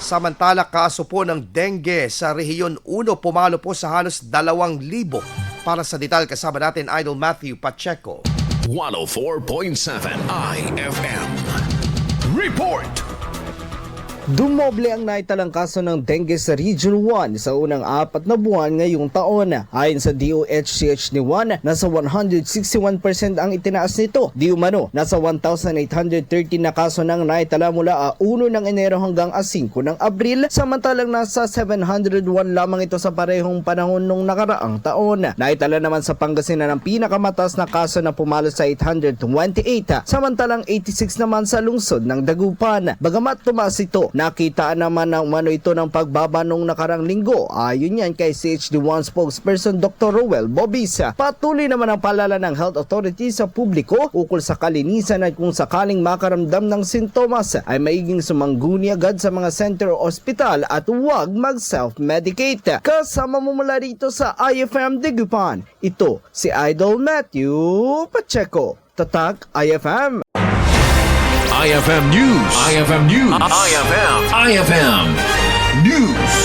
Samantala, kaso po ng dengue sa Rehiyon 1 pumalo po sa halos 2,000. Para sa detalye, kasama natin Idol Matthew Pacheco. 104.7 IFM. Report! Dumoble ang naitalang kaso ng dengue sa Region 1 sa unang 4 na buwan ngayong taon. Ayon sa DOHCH ni Juan, nasa 161% ang itinaas nito. Di umano, nasa 1,813 na kaso nang naitala mula 1 ng Enero hanggang 5 ng Abril, samantalang nasa 701 lamang ito sa parehong panahon nung nakaraang taon. Naitala naman sa Pangasinan ang pinakamataas na kaso na pumalo sa 828, samantalang 86 naman sa lungsod ng Dagupan. Bagamat tumaas ito, nakitaan naman ng umano ito ng pagbaba nung nakarang linggo. Ayon yan kay CHD1 spokesperson Dr. Roel Bobisa. Patuloy naman ang paalala ng health authority sa publiko ukol sa kalinisan at kung sakaling makaramdam ng sintomas ay maiging sumangguni agad sa mga center o ospital at huwag mag-self-medicate. Kasama mo mula rito sa IFM Dagupan, ito si Idol Matthew Pacheco. Tatak IFM. IFM News. IFM News. IFM News.